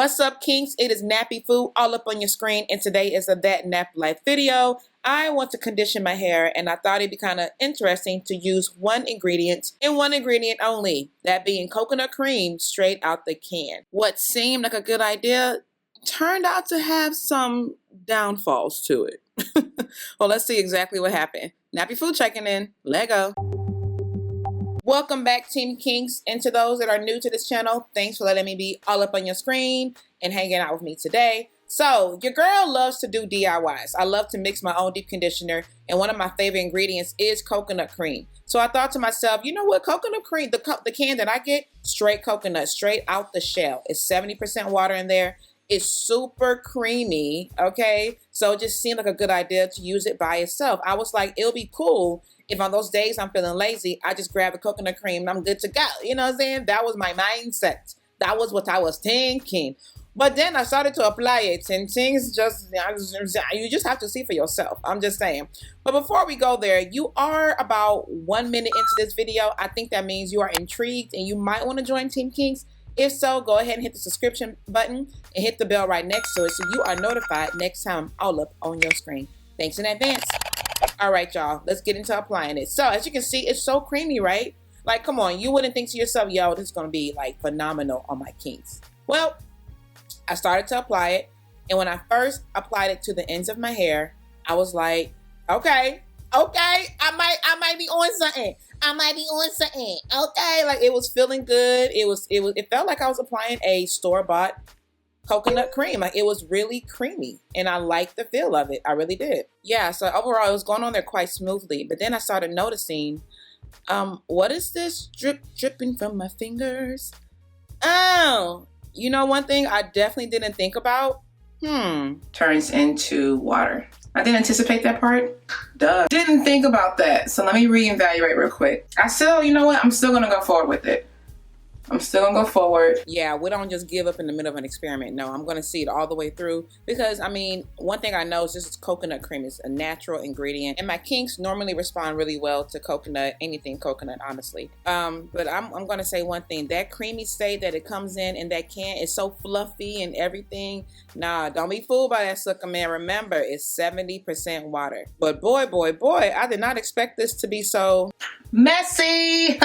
What's up, kinks? It is NappyFu all up on your screen, and today is a That Nap Life video. I want to condition my hair, and I thought it'd be kind of interesting to use one ingredient and one ingredient only, that being coconut cream straight out the can. What seemed like a good idea turned out to have some downfalls to it. Well, let's see exactly what happened. NappyFu checking in. Lego. Welcome back, Team Kinks, and to those that are new to this channel, thanks for letting me be all up on your screen and hanging out with me today. So, your girl loves to do DIYs. I love to mix my own deep conditioner, and one of my favorite ingredients is coconut cream. So I thought to myself, you know what, coconut cream, the can that I get, straight coconut, straight out the shell. It's 70% water in there. It's super creamy, okay? So it just seemed like a good idea to use it by itself. I was like, it'll be cool if on those days I'm feeling lazy, I just grab the coconut cream and I'm good to go. You know what I'm saying? That was my mindset. That was what I was thinking. But then I started to apply it, and things just, you just have to see for yourself. I'm just saying. But before we go there, you are about 1 minute into this video. I think that means you are intrigued and you might want to join Team Kinks. If so, go ahead and hit the subscription button and hit the bell right next to it so you are notified next time I'm all up on your screen. Thanks in advance. All right, y'all, let's get into applying it. So as you can see, it's so creamy, right? Like, come on, you wouldn't think to yourself, yo, this is going to be like phenomenal on my kinks. Well, I started to apply it, and when I first applied it to the ends of my hair, I was like, okay, I might be on something. Okay, like it was feeling good. It felt like I was applying a store-bought coconut cream. Like it was really creamy, and I liked the feel of it. I really did. Yeah, so overall it was going on there quite smoothly. But then I started noticing, what is this dripping from my fingers? Oh, you know one thing I definitely didn't think about? Turns into water. I didn't anticipate that part. Duh. Didn't think about that. So let me reevaluate real quick. You know what? I'm still gonna go forward with it. Yeah, we don't just give up in the middle of an experiment. No, I'm going to see it all the way through because, I mean, one thing I know is this is coconut cream. It's a natural ingredient. And my kinks normally respond really well to coconut, anything coconut, honestly. But I'm going to say one thing. That creamy state that it comes in that can is so fluffy and everything. Nah, don't be fooled by that sucker, man. Remember, it's 70% water. But boy, I did not expect this to be so messy.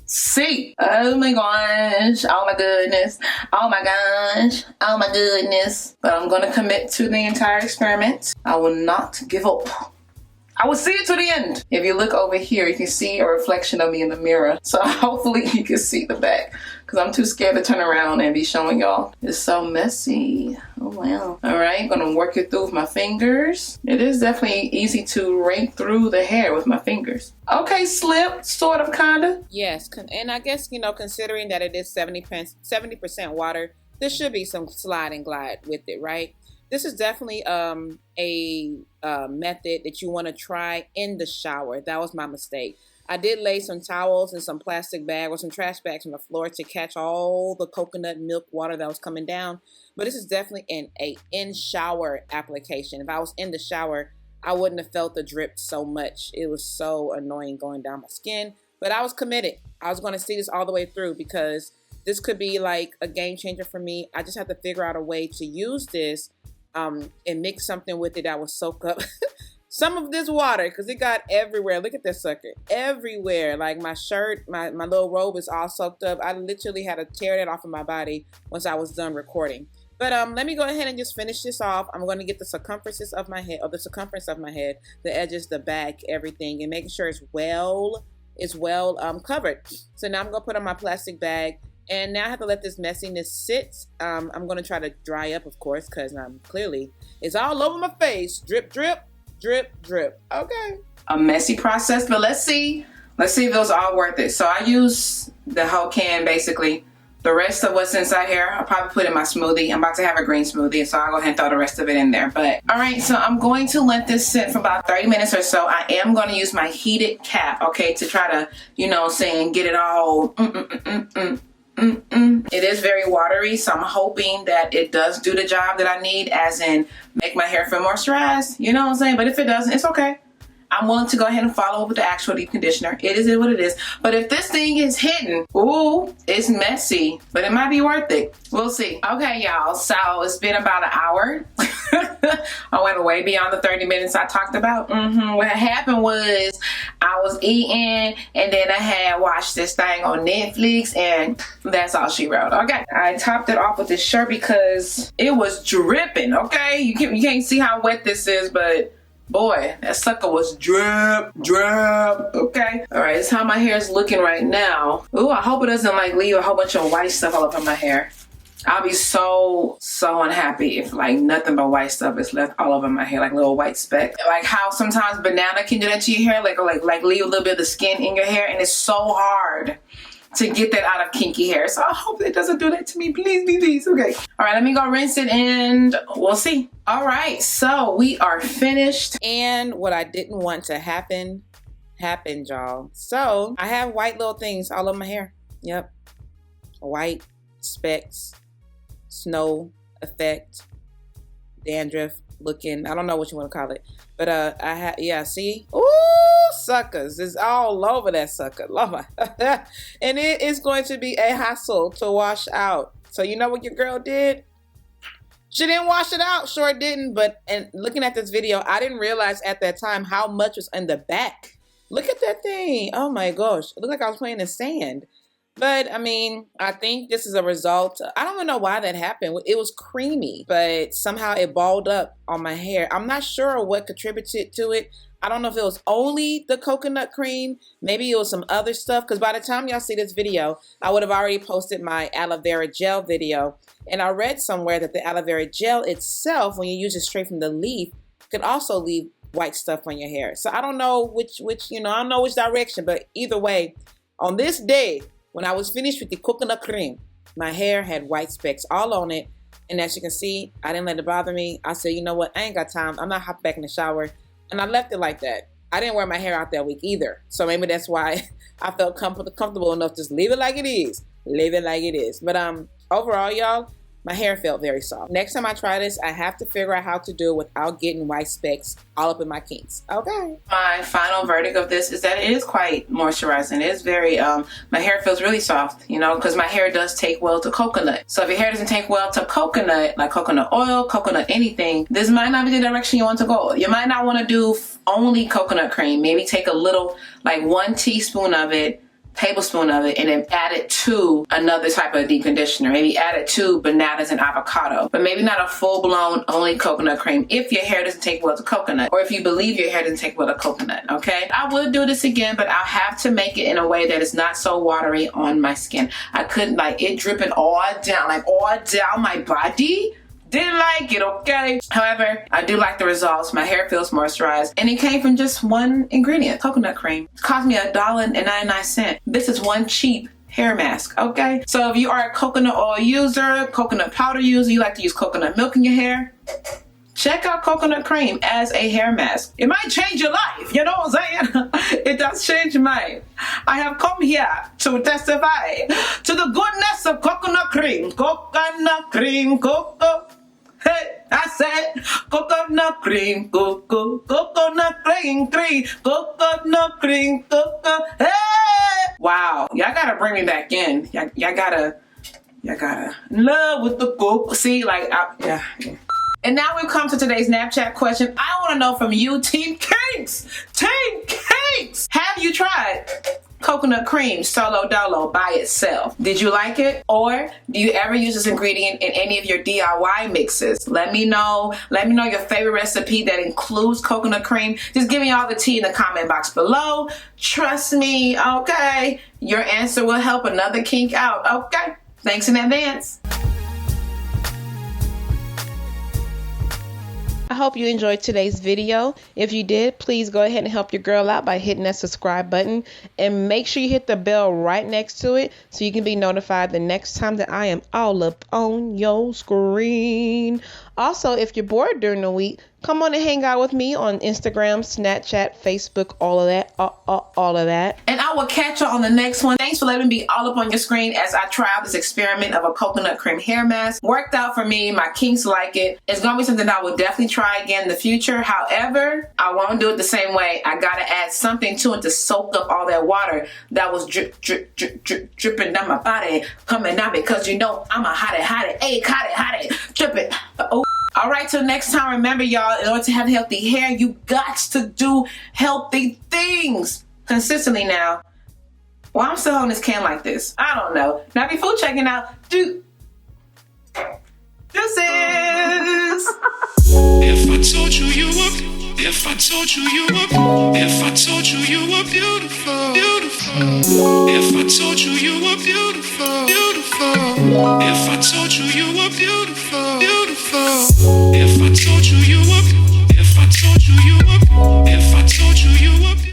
See, oh my gosh, oh my goodness, but I'm gonna commit to the entire experiment. I will not give up. I will see it to the end. If you look over here, you can see a reflection of me in the mirror, so hopefully you can see the back because I'm too scared to turn around and be showing y'all. It's so messy. Oh wow. All right, gonna work it through with my fingers. It is definitely easy to rake through the hair with my fingers. Okay, slip, sort of, kinda. Yes, and I guess, you know, considering that it is 70% water, there should be some slide and glide with it, right? This is definitely a method that you want to try in the shower. That was my mistake. I did lay some towels and some plastic bag or some trash bags on the floor to catch all the coconut milk water that was coming down. But this is definitely an in-shower application. If I was in the shower, I wouldn't have felt the drip so much. It was so annoying going down my skin. But I was committed. I was going to see this all the way through because this could be like a game changer for me. I just have to figure out a way to use this and mix something with it that will soak up some of this water because it got everywhere. Look at this sucker. Everywhere. Like my shirt, my little robe is all soaked up. I literally had to tear that off of my body once I was done recording. But let me go ahead and just finish this off. I'm going to get the circumference of my head, the edges, the back, everything, and making sure it's well covered. So now I'm going to put on my plastic bag. And now I have to let this messiness sit. I'm going to try to dry up, of course, because clearly it's all over my face. Drip, drip, drip, drip. Okay. A messy process, but let's see. Let's see if those are all worth it. So I use the whole can, basically. The rest of what's inside here, I'll probably put in my smoothie. I'm about to have a green smoothie, so I'll go ahead and throw the rest of it in there. But all right, so I'm going to let this sit for about 30 minutes or so. I am going to use my heated cap, okay, to try to, you know, get it all. It is very watery, so I'm hoping that it does do the job that I need, as in make my hair feel moisturized, you know what I'm saying? But if it doesn't, it's okay. I'm willing to go ahead and follow up with the actual deep conditioner. It is what it is. But if this thing is hidden, ooh, it's messy, but it might be worth it. We'll see. Okay, y'all, so it's been about an hour. I went way beyond the 30 minutes I talked about. What happened was I was eating and then I had watched this thing on Netflix and that's all she wrote. Okay, I topped it off with this shirt because it was dripping. Okay, you can't see how wet this is, but boy, that sucker was drip. Okay, all right, this is how my hair is looking right now. Ooh, I hope it doesn't like leave a whole bunch of white stuff all over my hair. I'll be so unhappy if like nothing but white stuff is left all over my hair, like little white specks. Like how sometimes banana can do that to your hair, like leave a little bit of the skin in your hair, and it's so hard to get that out of kinky hair. So I hope it doesn't do that to me, please. Okay. All right, let me go rinse it and we'll see. All right, so we are finished. And what I didn't want to happen, happened, y'all. So I have white little things all over my hair. Yep, white specks. Snow effect, dandruff looking, I don't know what you want to call it, but I have, yeah, see, ooh, suckers, it's all over that sucker, Lord. And it is going to be a hassle to wash out. So you know what your girl did? She didn't wash it out. Sure didn't. But and looking at this video, I didn't realize at that time how much was in the back. Look at that thing. Oh my gosh, it looked like I was playing in sand. But I mean, I think this is a result. I don't even know why that happened. It was creamy, but somehow it balled up on my hair. I'm not sure what contributed to it. I don't know if it was only the coconut cream. Maybe it was some other stuff. Because by the time y'all see this video, I would have already posted my aloe vera gel video. And I read somewhere that the aloe vera gel itself, when you use it straight from the leaf, could also leave white stuff on your hair. So I don't know which I don't know which direction. But either way, on this day, when I was finished with the coconut cream, my hair had white specks all on it. And as you can see, I didn't let it bother me. I said, you know what? I ain't got time. I'm not hopping back in the shower. And I left it like that. I didn't wear my hair out that week either. So maybe that's why I felt comfortable enough to just leave it like it is. Leave it like it is. But overall, y'all, my hair felt very soft. Next time I try this, I have to figure out how to do it without getting white specks all up in my kinks. Okay. My final verdict of this is that it is quite moisturizing. It is very, my hair feels really soft, you know, because my hair does take well to coconut. So if your hair doesn't take well to coconut, like coconut oil, coconut anything, this might not be the direction you want to go. You might not want to do only coconut cream. Maybe take a little, like 1 tablespoon of it, and then add it to another type of deep conditioner. Maybe add it to bananas and avocado, but maybe not a full-blown only coconut cream if your hair doesn't take well to coconut, or if you believe your hair doesn't take well to coconut. Okay, I would do this again, but I'll have to make it in a way that is not so watery on my skin. I couldn't like it dripping all down my body. Didn't like it, okay? However, I do like the results. My hair feels moisturized, and it came from just one ingredient, coconut cream. It cost me $1.99. This is one cheap hair mask, okay? So if you are a coconut oil user, coconut powder user, you like to use coconut milk in your hair, check out coconut cream as a hair mask. It might change your life, you know what I'm saying? It does change mine. I have come here to testify to the goodness of coconut cream. Coconut cream, cocoa. Hey, I said coconut cream, coconut cream, coconut cream, cocoa. Hey! Wow, y'all gotta bring me back in. Y'all gotta in love with the cocoa. See, like, yeah. And now we've come to today's Snapchat question. I want to know from you, Team Cakes. Team Cakes! Have you tried coconut cream solo dolo by itself? Did you like it? Or do you ever use this ingredient in any of your DIY mixes? Let me know. Let me know your favorite recipe that includes coconut cream. Just give me all the tea in the comment box below. Trust me, okay? Your answer will help another kink out, okay? Thanks in advance. I hope you enjoyed today's video. If you did, please go ahead and help your girl out by hitting that subscribe button, and make sure you hit the bell right next to it so you can be notified the next time that I am all up on your screen. Also, if you're bored during the week, come on and hang out with me on Instagram, Snapchat, Facebook, all of that, all of that. And I will catch you on the next one. Thanks for letting me be all up on your screen as I try out this experiment of a coconut cream hair mask. Worked out for me. My kinks like it. It's going to be something I will definitely try again in the future. However, I won't do it the same way. I got to add something to it to soak up all that water that was dripping down my body, coming down, because you know I'm a hottie, hey, hottie, dripping. Oh. All right, till next time, remember, y'all, in order to have healthy hair, you got to do healthy things consistently now. Well, I'm still holding this can like this. I don't know. NappyFu checking out. Deuces. If I told you you were, if I told you you were, if I told you you were beautiful, beautiful. If I told you you were beautiful, beautiful. If I told you you were beautiful, beautiful. If I told you you were, if I told you you were, if I told you you were.